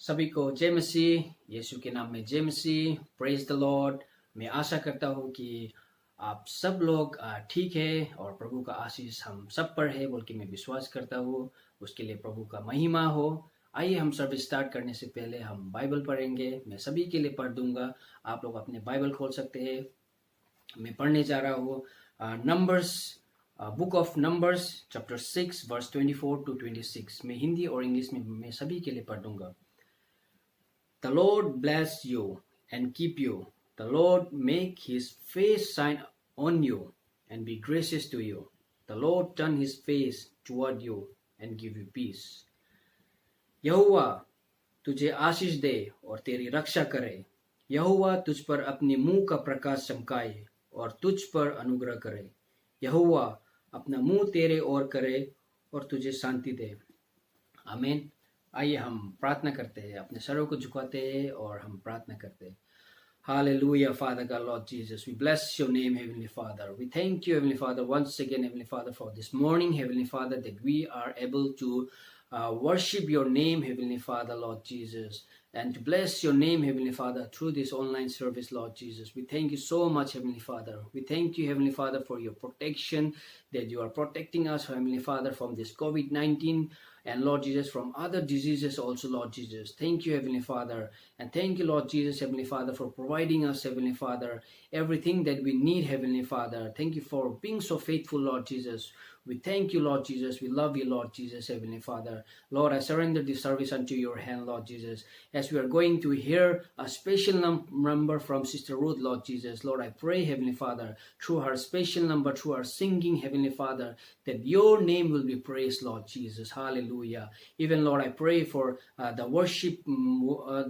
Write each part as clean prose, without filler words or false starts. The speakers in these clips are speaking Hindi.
सभी को जय मसीह, यीशु के नाम में जय मसीह। Praise the Lord. मैं आशा करता हूँ कि आप सब लोग ठीक है और प्रभु का आशीष हम सब पर है बोल के मैं विश्वास करता हूँ। उसके लिए प्रभु का महिमा हो। आइए हम सर्विस स्टार्ट करने से पहले हम बाइबल पढ़ेंगे। मैं सभी के लिए पढ़ दूंगा, आप लोग अपने बाइबल खोल सकते हैं। मैं पढ़ने जा रहा हूँ numbers, book of Numbers chapter 6 verse 24 to 26। मैं हिंदी और इंग्लिश में मैं सभी के लिए पढ़ दूंगा। The Lord bless you and keep you. The Lord make his face shine on you and be gracious to you. The Lord turn his face toward you and give you peace. यहोवा तुझे आशीष दे और तेरी रक्षा करे। यहोवा तुझ पर अपने मुंह का प्रकाश चमकाए और तुझ पर अनुग्रह करे। यहोवा अपना मुंह तेरे ओर करे और तुझे शांति दे। आमीन। आइए हम प्रार्थना करते हैं, अपने सरों को झुकाते हैं और हम प्रार्थना करते हैं। Hallelujah, Father God, Lord Jesus. We bless your name, Heavenly Father. We thank you, Heavenly Father, once again, Heavenly Father, for this morning, Heavenly Father, that we are able to worship your name, Heavenly Father, Lord Jesus, and to bless your name, Heavenly Father, through this online service, Lord Jesus. We thank you so much, Heavenly Father. We thank you, Heavenly Father, for your protection, that you are protecting us, Heavenly Father, from this COVID-19, and Lord Jesus, from other diseases also, Lord Jesus. Thank you, Heavenly Father. And thank you, Lord Jesus, Heavenly Father, for providing us, Heavenly Father, everything that we need, Heavenly Father. Thank you for being so faithful, Lord Jesus. We thank you, Lord Jesus. We love you, Lord Jesus, Heavenly Father. Lord, I surrender this service unto your hand, Lord Jesus. As we are going to hear a special number from Sister Ruth, Lord Jesus. Lord, I pray, Heavenly Father, through her special number, through her singing, Heavenly Father, that your name will be praised, Lord Jesus. Hallelujah. Even, Lord, I pray for the worship,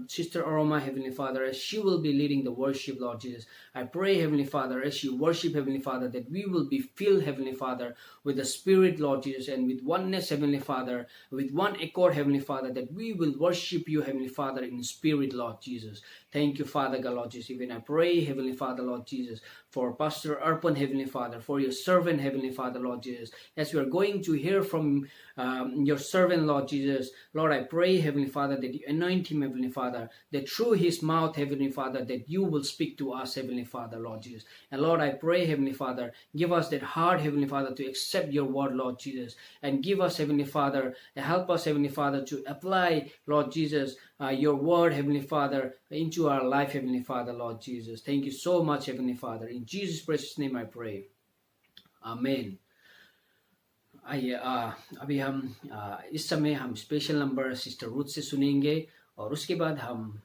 Sister Aroma, Heavenly Father, as she will be leading the worship, Lord Jesus. I pray, Heavenly Father, as she worship, Heavenly Father, that we will be filled, Heavenly Father, with the Spirit, Lord Jesus, and with oneness, Heavenly Father, with one accord, Heavenly Father, that we will worship you, Heavenly Father, in spirit, Lord Jesus. Thank you, Father God, Lord Jesus. Even I pray, Heavenly Father, Lord Jesus, for Pastor Arpan, Heavenly Father, for your servant, Heavenly Father, Lord Jesus, as we are going to hear from your servant, Lord Jesus. Lord, I pray, Heavenly Father, that you anoint him, Heavenly Father, that through his mouth, Heavenly Father, that you will speak to us, Heavenly Father, Lord Jesus. And Lord, I pray, Heavenly Father, give us that heart, Heavenly Father, to accept your word, Lord Jesus, and give us, Heavenly Father, help us, Heavenly Father, to apply, Lord Jesus, your word, Heavenly Father, into our life, Heavenly Father, Lord Jesus. Thank you so much, Heavenly Father. In Jesus' precious name I pray. Amen. आइए अभी हम इस समय हम स्पेशल नंबर सिस्टर रूथ से सुनेंगे और उसके बाद हम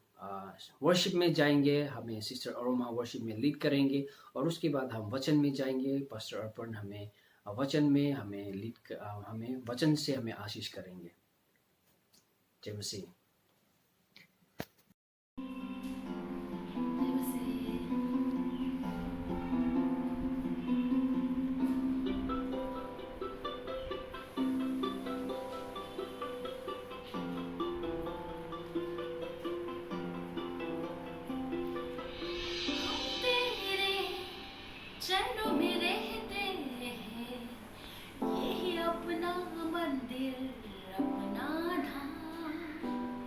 वर्शिप में जाएंगे। हमें सिस्टर अरोमा वर्शिप में लीड करेंगे और उसके बाद हम वचन में जाएंगे। पास्टर अर्पण हमें वचन में हमें वचन से हमें आशीष करेंगे। जय मसीह। चरणों में रहते हैं, यही अपना मंदिर, अपना धाम।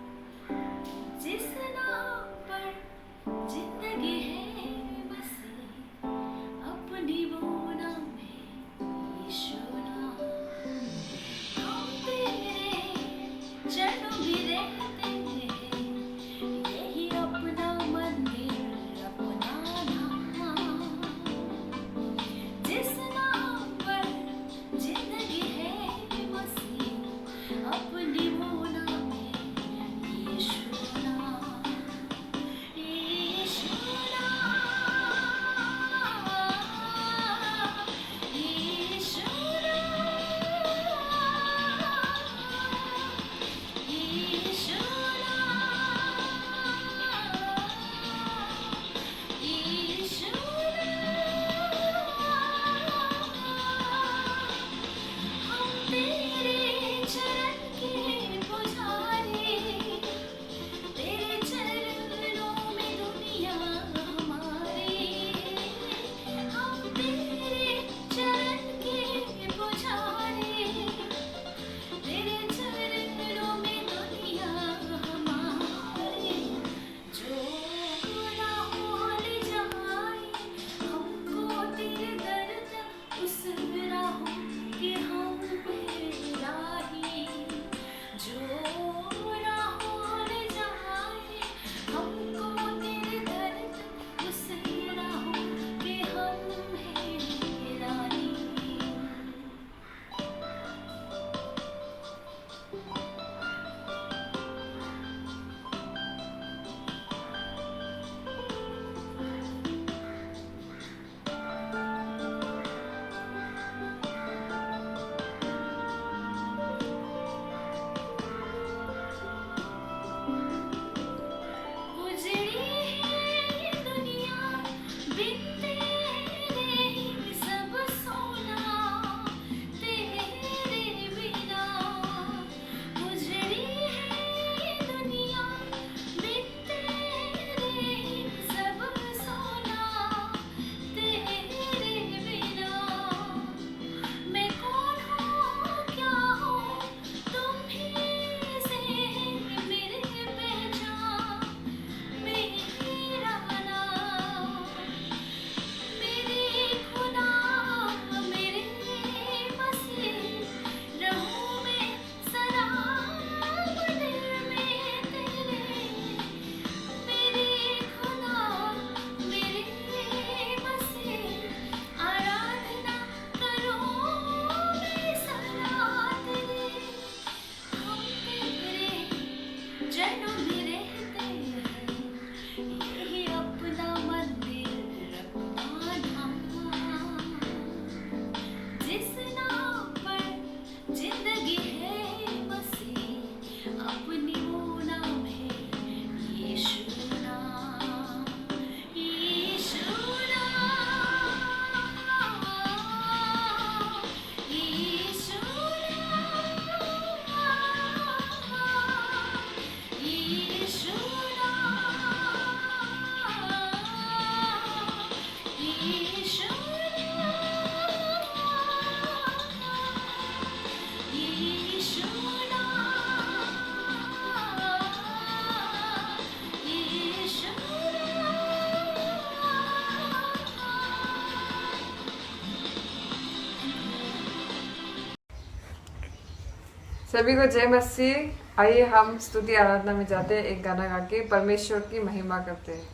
सभी को जय मसीह। आइए हम स्तुति आराधना में जाते हैं, एक गाना गा के परमेश्वर की महिमा करते हैं।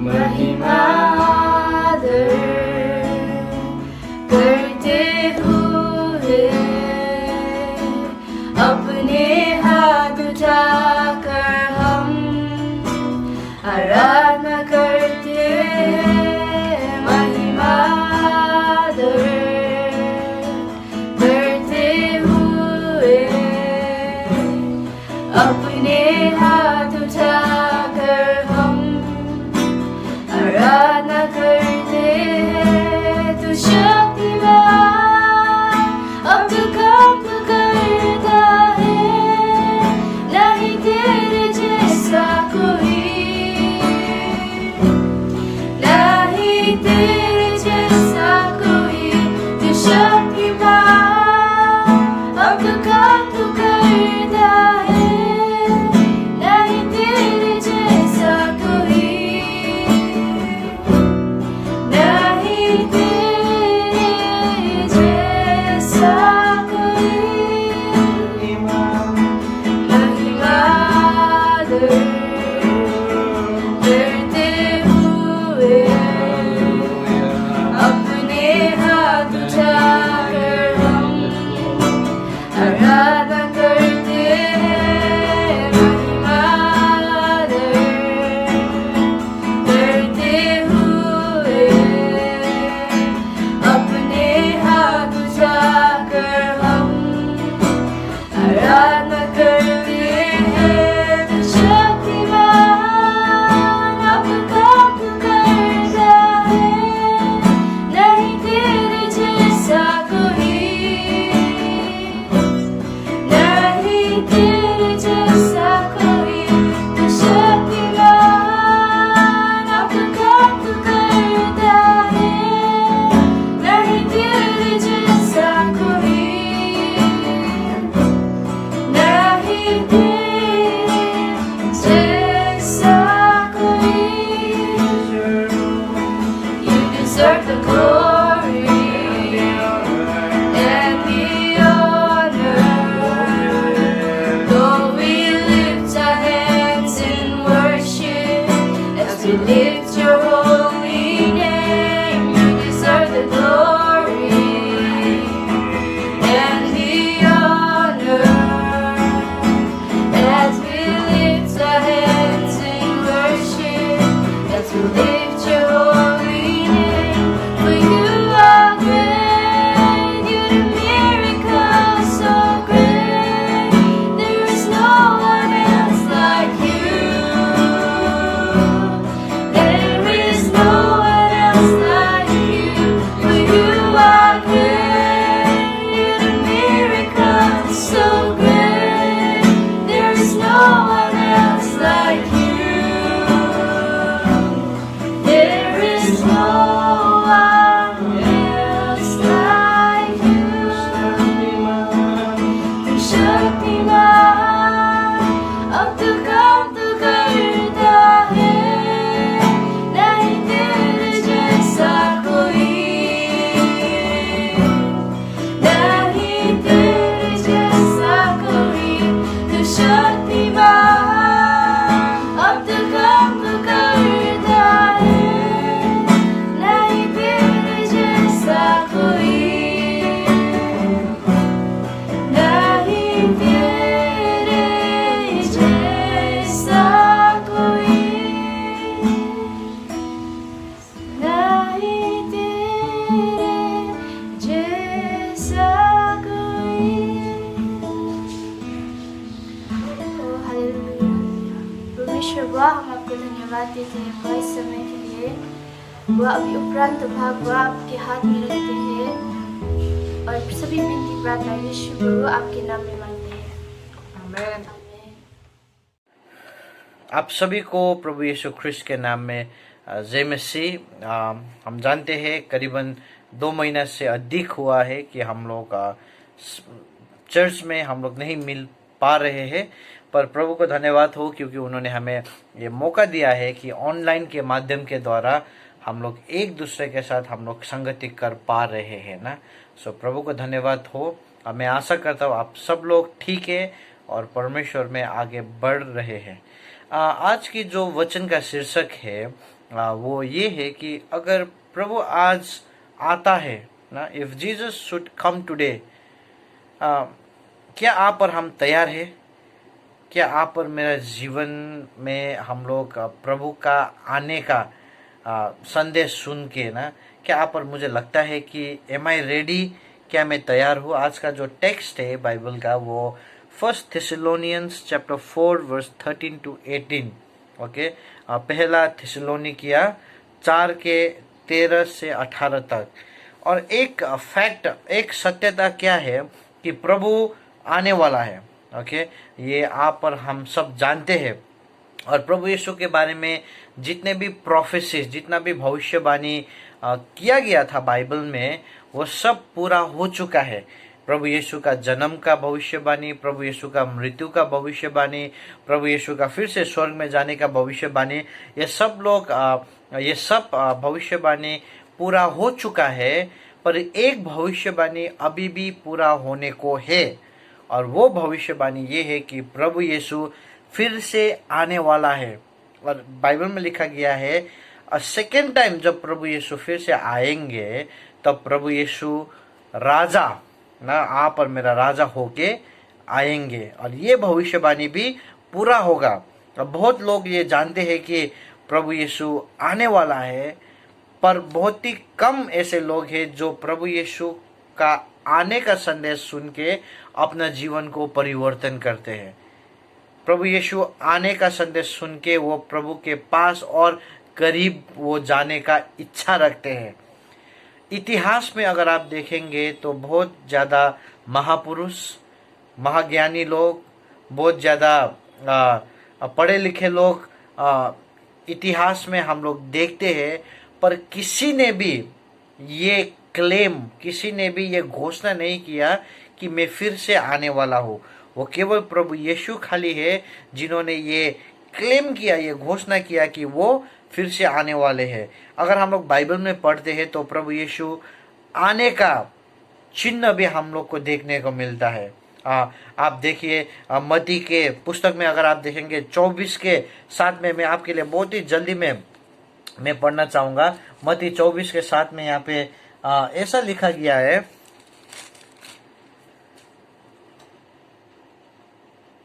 महिमा करते हुए अपने हाथ उठाकर हम आराधना करते हैं। महिमा करते हुए अपने हाथ उठाकर हम आराधना करते हैं। तू शक्तिमान अब तो काम करता है, नहीं तेरे जैसा कोई, नहीं तेरे जैसा कोई। तू शक्तिमान अब तो काम करता है, नहीं तेरे जैसा कोई, नहीं तेरे जैसा कोई। महिमा करते हुए अपने हाथ उठाकर हम आराधना करते हैं। महिमा करते हुए अपने हाथ उठाकर हम आराधना करते हैं। तू शक्तिमान अब काम करता है, नहीं तेरे जैसा कोई, नहीं तेरे जैसा कोई। तू शक्तिमान अब काम करता है, नहीं तेरे जैसा कोई, नहीं तेरे जैसा कोई। You deserve the glory and the honor. Lord, we lift our hands in worship as we lift your holy name. You deserve the glory and the honor as we lift our hands in worship, as we lift your holy name. For you are great, you're the miracle so great. There is no one else like you. There is no one else like you. For you are great, you're the miracle so great. There is no one else like you. There is no one else like you. तू शक्तिमान अब तो काम तो करता है, नहीं तेरे जैसा कोई, नहीं तेरे जैसा कोई। तू शक्तिमान अब तो काम तो करता है, नहीं तेरे जैसा कोई, नहीं तेरे जैसा कोई, नहीं तेरे जैसा कोई। परमेश्वर बुआ, हम आपको धन्यवाद देते हैं बुआ इस समय के लिए। बुआ अभी उपरांत भाग बुआ आपके हाथ में रखते हैं और सभी विनती प्रार्थना यीशु गुरु आपके नाम में मांगते हैं। आमेन। आमीन। आप सभी को प्रभु यीशु ख्रिस्ट के नाम में जय मसीह। हम जानते हैं करीबन 2 महीना से अधिक हुआ है कि हम लोग चर्च में हम लोग नहीं मिल पा रहे हैं, पर प्रभु को धन्यवाद हो क्योंकि उन्होंने हमें ये मौका दिया है कि ऑनलाइन के माध्यम के द्वारा हम लोग एक दूसरे के साथ हम लोग संगति कर पा रहे हैं ना। सो प्रभु को धन्यवाद हो। मैं आशा करता हूँ आप सब लोग ठीक है और परमेश्वर में आगे बढ़ रहे हैं। आज की जो वचन का शीर्षक है वो ये है कि अगर प्रभु आज आता है ना, if Jesus should come today, क्या आप और हम तैयार है? क्या आप और मेरा जीवन में हम लोग प्रभु का आने का संदेश सुन के ना, क्या आप और मुझे लगता है कि एम आई रेडी, क्या मैं तैयार हूँ? आज का जो टेक्स्ट है बाइबल का वो 1 Thessalonians chapter 4 verse 13 to 18। Okay, पहला थेसलोनिकिया 4 के 13 से 18 तक। और एक फैक्ट, एक सत्यता क्या है कि प्रभु आने वाला है। ओके, ये आप और हम सब जानते हैं। और प्रभु यीशु के बारे में जितने भी प्रोफेसीज, जितना भी भविष्यवाणी किया गया था बाइबल में, वो सब पूरा हो चुका है। प्रभु यीशु का जन्म का भविष्यवाणी, प्रभु यीशु का मृत्यु का भविष्यवाणी, प्रभु यीशु का फिर से स्वर्ग में जाने का भविष्यवाणी, ये सब भविष्यवाणी पूरा हो चुका है। पर एक भविष्यवाणी अभी भी पूरा होने को है, और वो भविष्यवाणी ये है कि प्रभु यीशु फिर से आने वाला है। और बाइबल में लिखा गया है सेकेंड टाइम जब प्रभु यीशु फिर से आएंगे तब प्रभु यीशु राजा ना, आप और मेरा राजा होके आएंगे, और ये भविष्यवाणी भी पूरा होगा। अब बहुत लोग ये जानते हैं कि प्रभु यीशु आने वाला है, पर बहुत ही कम ऐसे लोग हैं जो प्रभु यीशु का आने का संदेश सुन के अपना जीवन को परिवर्तन करते हैं। प्रभु यीशु आने का संदेश सुन के वो प्रभु के पास और करीब वो जाने का इच्छा रखते हैं। इतिहास में अगर आप देखेंगे तो बहुत ज़्यादा महापुरुष, महाज्ञानी लोग, बहुत ज़्यादा पढ़े लिखे लोग इतिहास में हम लोग देखते हैं, पर किसी ने भी ये क्लेम, किसी ने भी ये घोषणा नहीं किया कि मैं फिर से आने वाला हूँ। वो केवल प्रभु यीशु खाली है जिन्होंने ये क्लेम किया, ये घोषणा किया कि वो फिर से आने वाले हैं। अगर हम लोग बाइबल में पढ़ते हैं तो प्रभु यीशु आने का चिन्ह भी हम लोग को देखने को मिलता है। आप देखिए मत्ती के पुस्तक में अगर आप देखेंगे 24 के 7 में, मैं आपके लिए बहुत ही जल्दी में मैं पढ़ना चाहूँगा। मत्ती 24 के 7 में यहाँ पे ऐसा लिखा गया है,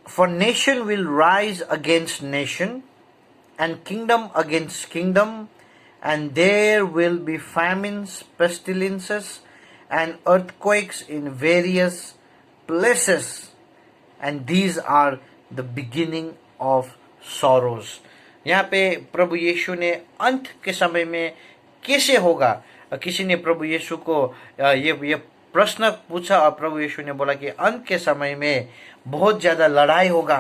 For nation will rise against nation and kingdom against kingdom, and there will be famines, pestilences, and earthquakes in various places, and these are the beginning of sorrows। यहाँ पे प्रभु यीशु ने अंत के समय में कैसे होगा, किसी ने प्रभु यीशु को ये प्रश्न पूछा और प्रभु यीशु ने बोला कि अंत के समय में बहुत ज़्यादा लड़ाई होगा,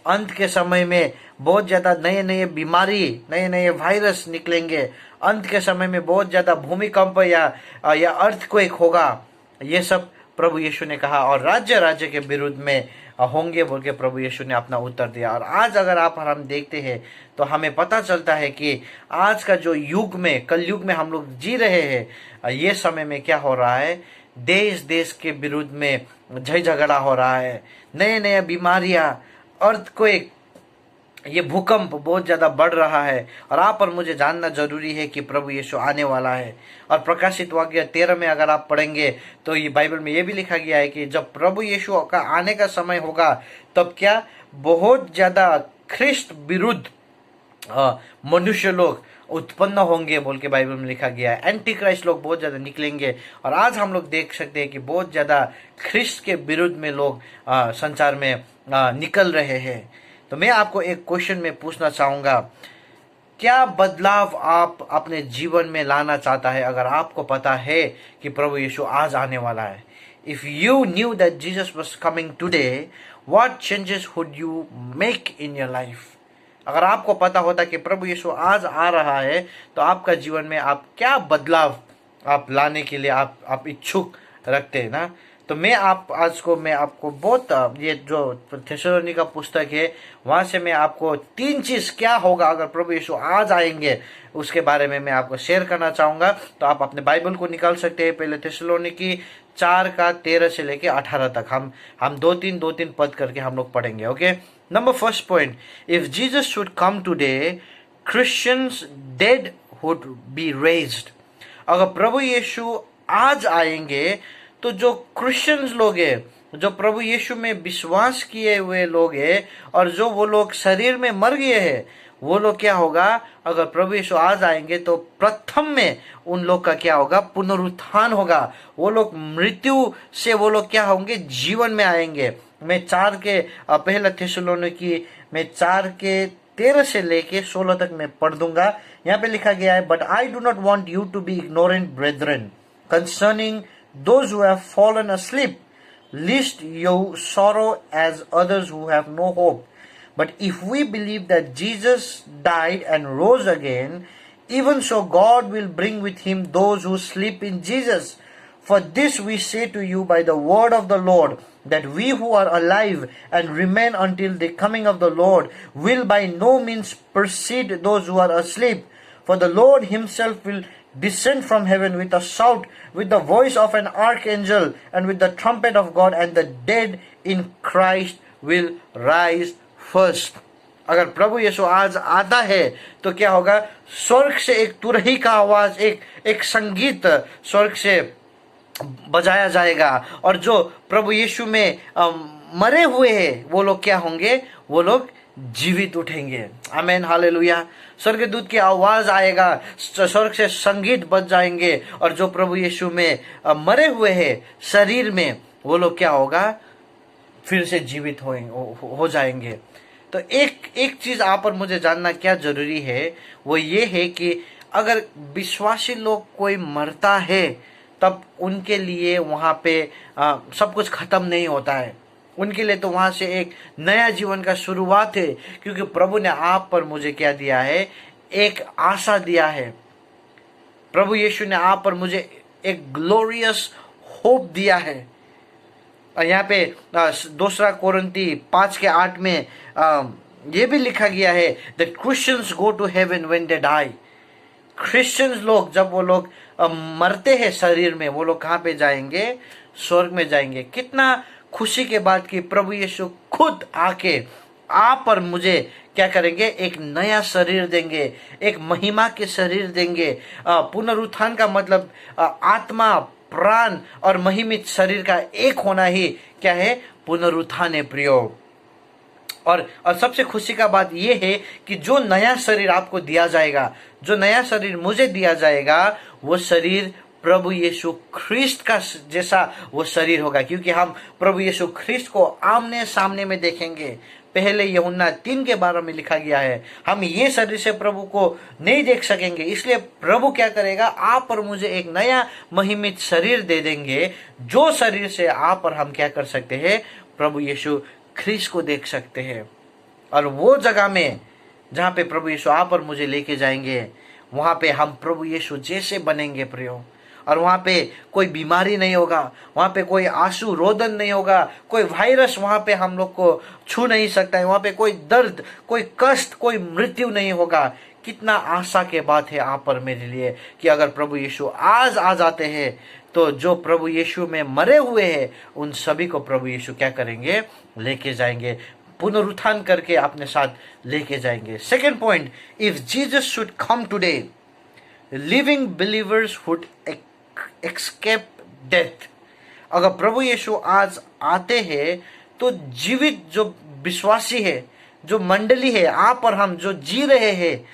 अंत के समय में बहुत ज़्यादा नए नए बीमारी, नए नए वायरस निकलेंगे, अंत के समय में बहुत ज़्यादा भूमिकंप या अर्थक्वेक होगा। ये सब प्रभु यीशु ने कहा, और राज्य के विरुद्ध में होंगे बोल के प्रभु यीशु ने अपना उत्तर दिया। और आज अगर हम देखते हैं तो हमें पता चलता है कि आज का जो युग में, कल युग में हम लोग जी रहे हैं, ये समय में क्या हो रहा है, देश के विरुद्ध में झगड़ा हो रहा है, नए नए बीमारियां, अर्थक्वेक, ये भूकंप बहुत ज़्यादा बढ़ रहा है। और आप और मुझे जानना जरूरी है कि प्रभु यीशु आने वाला है। और प्रकाशित वाक्य 13 में अगर आप पढ़ेंगे तो ये बाइबल में ये भी लिखा गया है कि जब प्रभु यीशु का आने का समय होगा तब क्या बहुत ज़्यादा ख्रिस्त विरुद्ध मनुष्य लोग उत्पन्न होंगे बोल के बाइबल में लिखा गया है। एंटी क्राइस्ट लोग बहुत ज़्यादा निकलेंगे, और आज हम लोग देख सकते हैं कि बहुत ज़्यादा ख्रिस्त के विरुद्ध में लोग संसार में निकल रहे हैं। तो मैं आपको एक क्वेश्चन में पूछना चाहूँगा, क्या बदलाव आप अपने जीवन में लाना चाहता है अगर आपको पता है कि प्रभु यीशु आज आने वाला है? If you knew that Jesus was coming today, what changes would you make in your life? अगर आपको पता होता कि प्रभु यीशु आज आ रहा है तो आपका जीवन में आप क्या बदलाव आप लाने के लिए आप इच्छुक रखते हैं ना? तो मैं आपको बहुत ये जो थेसलोनी का पुस्तक है वहां से मैं आपको 3 चीज क्या होगा अगर प्रभु यीशु आज आएंगे उसके बारे में मैं आपको शेयर करना चाहूंगा। तो आप अपने बाइबल को निकाल सकते हैं। पहले थेसलोनी की 4:13 से लेके 18 तक हम 2-3 पद करके हम लोग पढ़ेंगे। Okay, number first point, if Jesus should come today Christians dead would be raised. अगर प्रभु यीशु आज आएंगे तो जो क्रिश्चियंस लोग हैं, जो प्रभु यीशु में विश्वास किए हुए लोग हैं और जो वो लोग शरीर में मर गए हैं, वो लोग क्या होगा अगर प्रभु यीशु आज आएंगे तो प्रथम में उन लोग का क्या होगा, पुनरुत्थान होगा। वो लोग मृत्यु से वो लोग क्या होंगे, जीवन में आएंगे। मैं 4:13 से लेके 16 तक मैं पढ़ दूंगा। यहाँ पे लिखा गया है, but I do not want you to be ignorant brethren concerning those who have fallen asleep, lest you sorrow as others who have no hope. But if we believe that Jesus died and rose again, even so God will bring with him those who sleep in Jesus. For this we say to you by the word of the Lord, that we who are alive and remain until the coming of the Lord will by no means precede those who are asleep. For the Lord himself will descend from heaven with a shout, with the voice of an archangel, and with the trumpet of God, and the dead in Christ will rise first. अगर प्रभु यीशु आज आता है तो क्या होगा, स्वर्ग से एक तुरही का आवाज, एक संगीत स्वर्ग से बजाया जाएगा और जो प्रभु यीशु में मरे हुए हैं वो लोग क्या होंगे, वो लोग जीवित उठेंगे। आमीन, हालेलुया। स्वर्गदूत की आवाज आएगा, स्वर्ग से संगीत बज जाएंगे और जो प्रभु यीशु में मरे हुए हैं शरीर में, वो लोग क्या होगा, फिर से जीवित हो जाएंगे। तो एक चीज आप और मुझे जानना क्या जरूरी है, वो ये है कि अगर विश्वासी लोग कोई मरता है तब उनके लिए वहां पे सब कुछ खत्म नहीं होता है। उनके लिए तो वहां से एक नया जीवन का शुरुआत है, क्योंकि प्रभु ने आप पर मुझे क्या दिया है, एक आशा दिया है। प्रभु यीशु ने आप पर मुझे एक ग्लोरियस होप दिया है। और यहाँ पे 2 कोरिन्थी 5:8 में ये भी लिखा गया है, that Christians go to heaven when they die. Christians लोग जब वो लोग मरते हैं शरीर में, वो लोग कहाँ पे जाएंगे, स्वर्ग में जाएंगे। कितना खुशी के बात कि प्रभु यीशु खुद आके आप और मुझे क्या करेंगे, एक नया शरीर देंगे, एक महिमा के शरीर देंगे। पुनरुत्थान का मतलब आत्मा, प्राण और महिमित शरीर का एक होना ही क्या है, पुनरुत्थान है प्रियो। और सबसे खुशी का बात यह है कि जो नया शरीर आपको दिया जाएगा, जो नया शरीर मुझे दिया जाएगा, वो शरीर प्रभु यीशु ख्रिस्त का जैसा वो शरीर होगा, क्योंकि हम प्रभु यीशु ख्रिस्त को आमने सामने में देखेंगे। पहले यूहन्ना 3:12 में लिखा गया है, हम ये शरीर से प्रभु को नहीं देख सकेंगे, इसलिए प्रभु क्या करेगा, आप और मुझे एक नया महिमित शरीर दे देंगे, जो शरीर से आप और हम क्या कर सकते हैं, प्रभु यीशु ख्रिस्त को देख सकते हैं। और वो जगह में जहाँ पे प्रभु यीशु आप और मुझे लेके जाएंगे, वहाँ पे हम प्रभु यीशु जैसे बनेंगे प्रियो। और वहाँ पे कोई बीमारी नहीं होगा, वहाँ पे कोई आंसू रोदन नहीं होगा, कोई वायरस वहाँ पे हम लोग को छू नहीं सकता है, वहाँ पे कोई दर्द, कोई कष्ट, कोई मृत्यु नहीं होगा। कितना आशा के बात है आप और मेरे लिए कि अगर प्रभु यीशु आज आ जाते हैं तो जो प्रभु यीशु में मरे हुए हैं उन सभी को प्रभु यीशु क्या करेंगे, लेके जाएंगे, पुनरुत्थान करके अपने साथ लेके जाएंगे। Second point, if Jesus should come today, living believers would escape death. अगर प्रभु यीशु आज आते हैं तो जीवित जो विश्वासी है, जो मंडली है, आप और हम जो जी रहे हैं,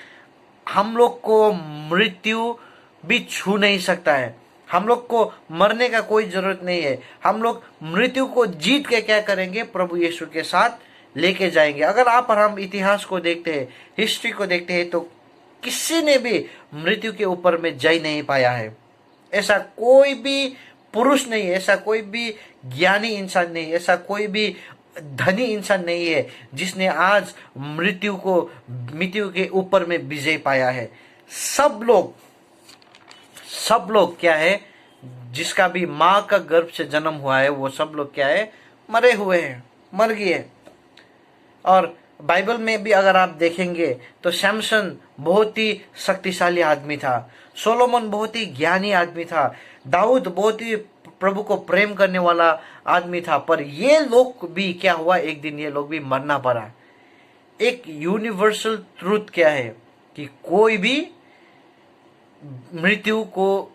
हम लोग को मृत्यु भी छू नहीं सकता है। हम लोग को मरने का कोई जरूरत नहीं है। हम लोग मृत्यु को जीत के क्या करेंगे, प्रभु यीशु के साथ लेके जाएंगे। अगर आप और हम इतिहास को देखते हैं, हिस्ट्री को देखते हैं, तो किसी ने भी मृत्यु के ऊपर में जय नहीं पाया है। ऐसा कोई भी पुरुष नहीं है, ऐसा कोई भी ज्ञानी इंसान नहीं, ऐसा कोई भी धनी इंसान नहीं है जिसने आज मृत्यु के ऊपर में विजय पाया है। सब लोग क्या है, जिसका भी माँ का गर्भ से जन्म हुआ है वो सब लोग क्या है, मरे हुए हैं, मर गए। और बाइबल में भी अगर आप देखेंगे तो सैमसन बहुत ही शक्तिशाली आदमी था, सोलोमन बहुत ही ज्ञानी आदमी था, दाऊद बहुत ही प्रभु को प्रेम करने वाला आदमी था, पर ये लोग भी क्या हुआ, एक दिन ये लोग भी मरना पड़ा। एक यूनिवर्सल ट्रूथ क्या है कि कोई भी मृत्यु को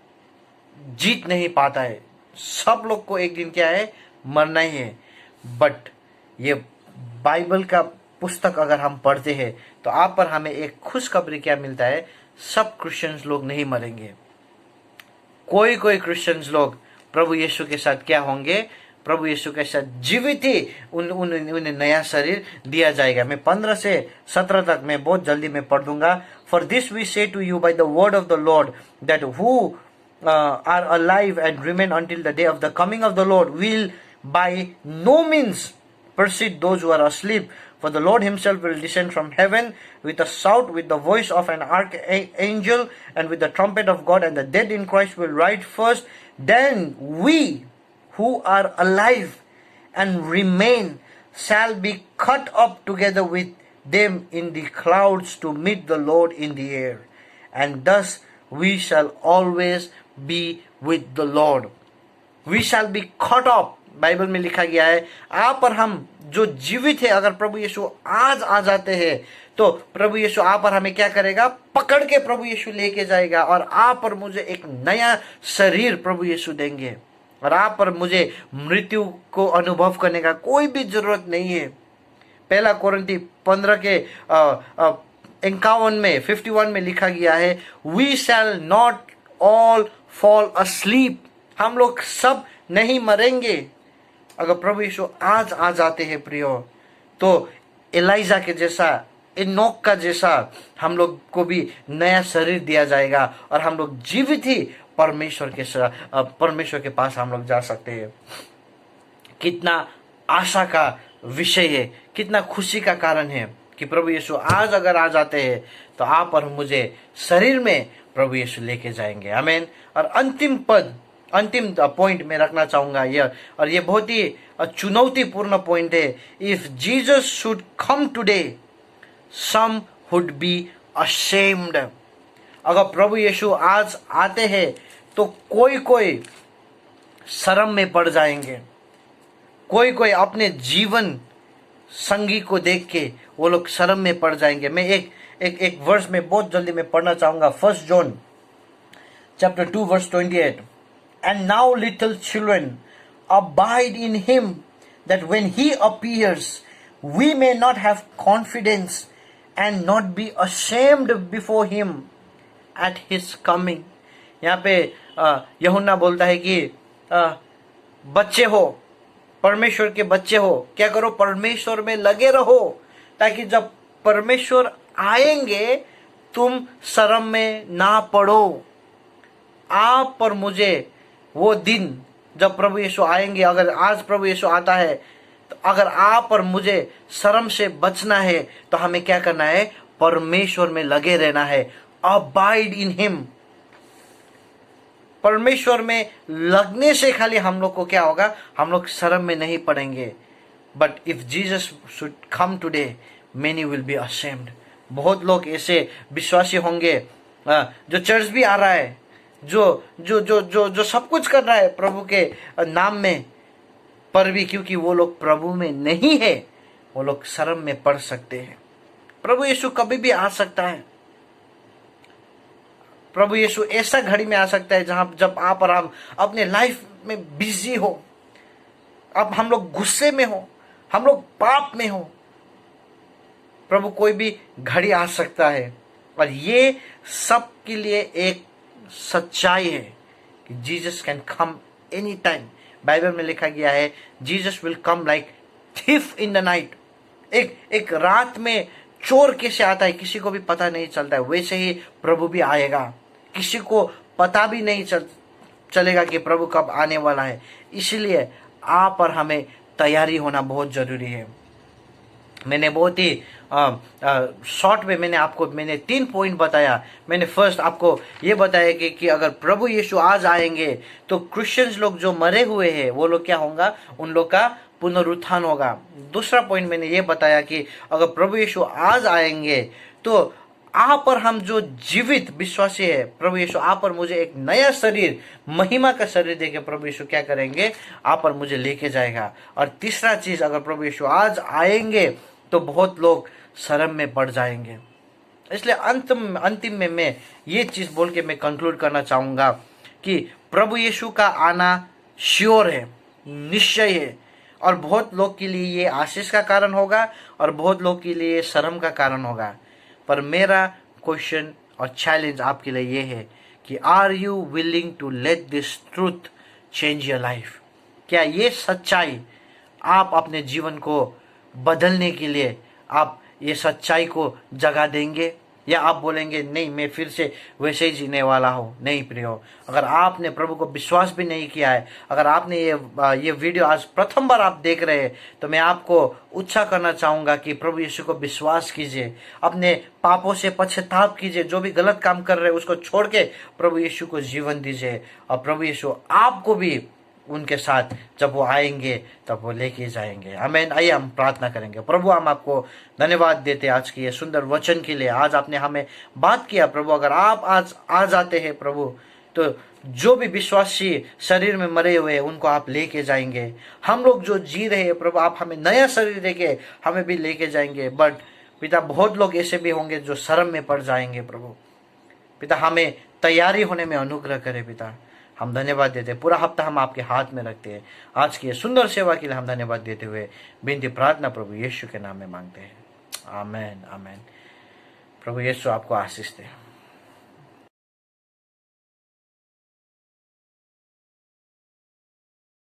जीत नहीं पाता है, सब लोग को एक दिन क्या है, मरना ही है। बट ये बाइबल का पुस्तक अगर हम पढ़ते हैं तो आप पर हमें एक खुशखबरी क्या मिलता है, सब क्रिश्चियंस लोग नहीं मरेंगे। कोई कोई क्रिश्चियंस लोग प्रभु यीशु के साथ क्या होंगे, प्रभु यीशु के साथ जीवित ही उन्हें नया शरीर दिया जाएगा। मैं 15 से 17 तक मैं बहुत जल्दी में पढ़ दूंगा। For this we say to you by the word of the Lord that who are alive and remain until the day of the coming of the Lord will by no means precede those who are asleep. For the Lord himself will descend from heaven with a shout, with the voice of an archangel, and with the trumpet of God, and the dead in Christ will rise first. Then we who are alive and remain shall be cut up together with them in the clouds to meet the Lord in the air. And thus we shall always be with the Lord. We shall be caught up. Bible में लिखा गया है, आप और हम जो जीवित है, अगर प्रभु यीशु आज आ जाते हैं तो प्रभु यीशु आप और हमें क्या करेगा, पकड़ के प्रभु यीशु लेके जाएगा, और आप और मुझे एक नया शरीर प्रभु यीशु देंगे, और आप और मुझे मृत्यु को अनुभव करने का कोई भी जरूरत नहीं है। पहला कोरिन्थी 15 के 51 में 51 में लिखा गया है, we shall not all fall asleep. हम लोग सब नहीं मरेंगे। अगर प्रभु यीशु आज आ जाते हैं प्रियो, तो एलाइजा के जैसा, एनोक का जैसा हम लोग को भी नया शरीर दिया जाएगा, और हम लोग जीवित ही परमेश्वर के पास हम लोग जा सकते हैं। कितना आशा का विषय है, कितना खुशी का कारण है कि प्रभु यीशु आज अगर आ जाते हैं तो आप और मुझे शरीर में प्रभु यीशु लेके जाएंगे। आमीन। और अंतिम पॉइंट में रखना चाहूंगा यह, और ये बहुत ही चुनौतीपूर्ण पॉइंट है। If Jesus should come today some would be ashamed. अगर प्रभु यीशु आज आते हैं तो कोई शर्म में पड़ जाएंगे, कोई अपने जीवन संगी को देख के वो लोग शर्म में पड़ जाएंगे। मैं एक वर्स में बहुत जल्दी में पढ़ना चाहूंगा। 1 John chapter 2 verse 28. And now little children, abide in him, that when he appears we may not have confidence and not be ashamed before him at his coming. यहाँ पे यूहन्ना बोलता है कि बच्चे हो, परमेश्वर के बच्चे हो, क्या करो, परमेश्वर में लगे रहो, ताकि जब परमेश्वर आएंगे तुम शर्म में ना पड़ो। आप और मुझे वो दिन जब प्रभु यीशु आएंगे, अगर आज प्रभु यीशु आता है तो अगर आप और मुझे शर्म से बचना है तो हमें क्या करना है, परमेश्वर में लगे रहना है। Abide in him. परमेश्वर में लगने से खाली हम लोग को क्या होगा, हम लोग शर्म में नहीं पड़ेंगे। But if Jesus should come today many will be ashamed. बहुत लोग ऐसे विश्वासी होंगे जो चर्च भी आ रहा है, जो सब कुछ कर रहा है प्रभु के नाम में, पर भी क्योंकि वो लोग प्रभु में नहीं है वो लोग शर्म में पड़ सकते हैं। प्रभु यीशु कभी भी आ सकता है। प्रभु यीशु ऐसा घड़ी में आ सकता है जब आप और हम अपने लाइफ में बिजी हो, अब हम लोग गुस्से में हो, हम लोग पाप में हो, प्रभु कोई भी घड़ी आ सकता है। और ये सब के लिए एक सच्चाई है कि Jesus can come any time. Bible में लिखा गया है Jesus will come like thief in the night. एक रात में चोर कैसे आता है किसी को भी पता नहीं चलता है, वैसे ही प्रभु भी आएगा। किसी को पता भी नहीं चलेगा कि प्रभु कब आने वाला है। इसलिए आप और हमें तैयारी होना बहुत जरूरी है। मैंने बहुत ही शॉर्ट में मैंने 3 पॉइंट बताया। मैंने फर्स्ट आपको ये बताया कि अगर प्रभु यीशु आज आएंगे तो क्रिश्चियंस लोग जो मरे हुए हैं वो लोग क्या होगा, उन लोग का पुनरुत्थान होगा। दूसरा पॉइंट मैंने ये बताया कि अगर प्रभु यीशु आज आएंगे तो आप और हम जो जीवित विश्वासी है, प्रभु यीशु आप और मुझे एक नया शरीर, महिमा का शरीर देके प्रभु यीशु क्या करेंगे, आप और मुझे लेके जाएगा। और तीसरा चीज, अगर प्रभु यीशु आज आएंगे तो बहुत लोग शर्म में पड़ जाएंगे। इसलिए अंतिम में मैं ये चीज बोल के मैं कंक्लूड करना चाहूंगा कि प्रभु यीशु का आना श्योर है, निश्चय है, और बहुत लोग के लिए ये आशीष का कारण होगा और बहुत लोग के लिए शर्म का कारण होगा। पर मेरा क्वेश्चन और चैलेंज आपके लिए ये है कि are you willing to let this truth change your life? क्या ये सच्चाई आप अपने जीवन को बदलने के लिए आप ये सच्चाई को जगा देंगे, या आप बोलेंगे नहीं मैं फिर से वैसे ही जीने वाला हूँ? नहीं प्रियो, अगर आपने प्रभु को विश्वास भी नहीं किया है, अगर आपने ये वीडियो आज प्रथम बार आप देख रहे हैं, तो मैं आपको उत्साह करना चाहूँगा कि प्रभु यीशु को विश्वास कीजिए, अपने पापों से पश्चाताप कीजिए, जो भी गलत काम कर रहे हैं उसको छोड़ के प्रभु यीशु को जीवन दीजिए, और प्रभु यीशु आपको भी उनके साथ जब वो आएंगे तब वो लेके जाएंगे। आमीन। आइए हम प्रार्थना करेंगे। प्रभु, हम आपको धन्यवाद देते आज की ये सुंदर वचन के लिए। आज आपने हमें बात किया प्रभु, अगर आप आज आ जाते हैं प्रभु तो जो भी विश्वासी शरीर में मरे हुए हैं उनको आप लेके जाएंगे। हम लोग जो जी रहे हैं प्रभु, आप हमें नया शरीर देके हमें भी लेके जाएंगे। बट पिता, बहुत लोग ऐसे भी होंगे जो शर्म में पड़ जाएंगे प्रभु। पिता, हमें तैयारी होने में अनुग्रह करे पिता। हम धन्यवाद देते हैं, पूरा हफ्ता हम आपके हाथ में रखते हैं। आज की सुंदर सेवा के लिए हम धन्यवाद देते हुए विनती प्रार्थना प्रभु यीशु के नाम में मांगते हैं। आमेन, आमेन। प्रभु यीशु आपको आशीष दे।